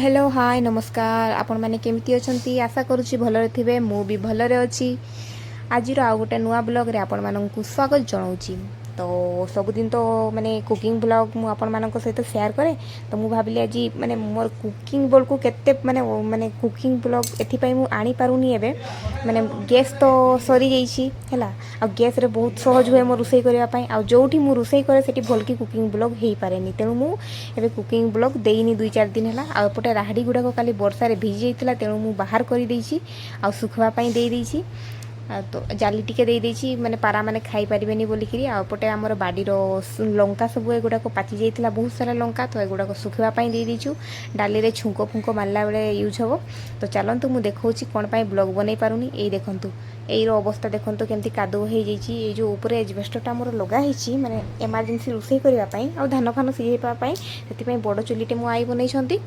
Hello hi नमस्कार आपण मैंने केमती अछंती आशा करुच्ची भलरे थिबे मु भी भलरे अछि आज आउ गोटे नुआ ब्लॉग रे आपण माननकु स्वागत जनाउची। तो सबुदिन तो माने कुकिंग ब्लॉग मु आपण मानक सहित शेयर करे तो मु भाबिली आज माने मोर कुकिंग बोल को केते माने माने कुकिंग ब्लॉग एथि पई मु आनी पारुनी एबे माने गैस तो सरी जाईची हैला आ गैस रे बहुत सहज हुए मो रुसई करबा पई आ जोठी मु रुसई करे सेठी भलकी कुकिंग ब्लॉग हेई पारेनी तेणु मु एबे कुकिंग ब्लॉग देइनी 2-4 दिन हैला आ पटे राहडी गुडा को काली वर्षा रे भिजी जाइतिला तेणु मु बाहर करी देइची आ सुखवा पई देई देइची तो जाली टिके दे देइची माने पारा माने खाई परिबेनी बोलिकिरी आ पटे हमर बाडी रो लंका सब एगुडा को पाची जाइतिला बहुत सारा लंका तो एगुडा को सुखवा पई दे देइछु डाली रे छुंको फुंको मारला बेले यूज हबो। तो चलंतु मु देखौची कोन पई ब्लॉग बनै पारुनी एई देखंतु एई रो अवस्था देखंतु केमती कादो हे जाइची ए जो ऊपर एजबेस्टरटा मोर लगा हिची माने इमरजेंसी रुसई करबा पई आ धान फान सिजेबा पई सेति पई बड़ चुलीटे मु आई बनै छंती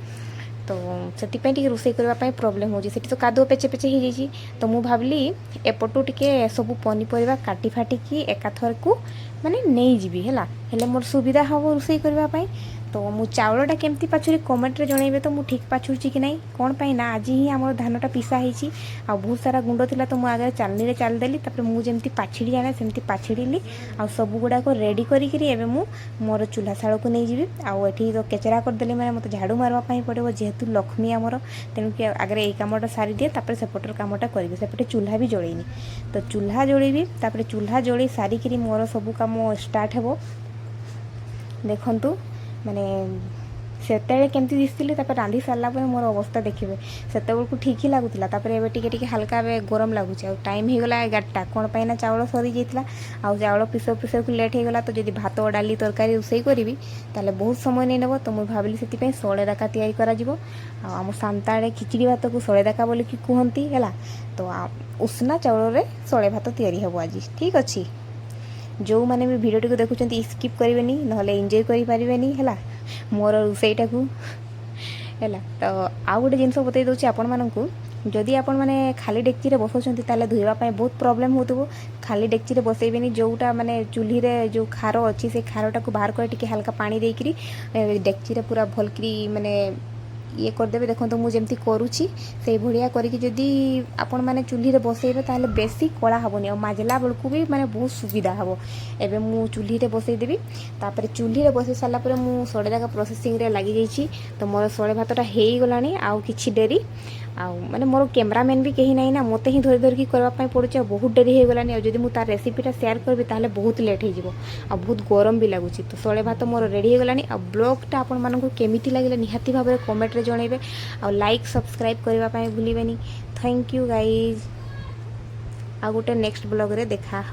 तो से रुसई करने प्रोब्लेम हो तो कादुआ पेचे पेचे हो जाइए तो मु भावली एपटू टिके सब पनीपरिया काटी फाटिकी एकाथर को माने नहीं जीवी है हेले मोर सुविधा हम रुसई करने तो मु चाउलटा केमती पाछुरी कमेंट रे जनइबे तो मु ठीक पाछुरची कि नहीं कौन पाई ना आज ही आम धानटा पिसा होती आ बहुत सारा गुंड थिला तो मु आगे चालनी रे चाल देली तापर मु जेमती पाछिड़ी जाने सेमती पाछिड़ीली आ सब गुडा को रेडी करी करी एबे मु मोर चूल्हा साल को नहीं जीवी आ एठी तो केचरा कर देली माने मते झाड़ू मारवा पई पड़िबो जेहेतु लक्ष्मी आमर तेणु कि आगे एई कामटा सारी दिए तापर सेपटर कामटा करिवे सेपटे चूल्हा भी जळेनी तो चूल्हा जळेबी तापर चूल्हा जळी सारी करी मोर सब काम स्टार्ट हेबो। देखंतु माने सेतेबेले केमती दिसथिले तापर रांधी सारला पर मोर अवस्था देखिबे सेतेबेल को ठीक ही लागुतिला तापर एबे टिके टिके हल्का बे गरम लागुची आ टाइम हे गला 11टा कोन पाइना चावल सरी जेतला आ चावल पिसो पिसो को लेट हे गला तो जदी भात डाली तरकारी उसई करबी ताले बहुत समय नै नेबो तो मु भाबिली सेति पे सोळे दाका तयारी करा जिवो आ हम सांताळे खिचड़ी भात को सोळे दाका बोली कि कुहंती हैला तो उष्णा चावल रे सोळे भात तयारी हबो आज ठीक अछि। जो माने भी वीडियो को देखुचंती स्किप करिवेनी नहले एन्जॉय करि परिवेनी हैला मोर रुसईटा को हैला। तो आ गोटे जिनस बतई दउची आपण माननकु जदि आपण माने खाली डेक्ची रे बसौचंती ताले धुइबा पय बहुत प्रॉब्लम होतबो खाली डेक्ची रे बसैबेनी जोटा माने चूल्ही रे जो खारो अछि से खारोटा को बाहर कर टिके हल्का पानी देइकरी डेक्ची रे पूरा भलकरी माने ये करदेवे देखो तो मुझे करुच्ची से भाया करके जदि आपण मैंने चूल्ही रे बसैबे ताहले बेसी कला हेनी और माजला बेलू भी माने बहुत सुविधा हम एबे मु चूल्ही रे बसैदेवी तापर चूल्ही रे बसै सारा पर मु सोड़े जाक प्रोसेसिंग रे लगी जाइए तो मोर सोड़े भातटा हो गलानी आउ किछि डेरी आ माने मोर कैमरामैन भी कहीं नहीं ना मते ही धरी धरिकी करबा पड़ुचे बहुत डेरी हो गलानी जदि मु तार रेसिपीटा शेयर करबी ताहले बहुत लेट हो आ बहुत गरम भी लगुच तो सोड़े भात मोर रेडी हो गलानी आ ब्लॉगटा आपण मानकु केमिति लागिला निहाती भाबरे कमेंट रे जणैबे आ लाइक सब्सक्राइब करबा पय भूलिबेनी। थैंक यू गाइज आ गोटे नेक्स्ट ब्लॉग रे देखा।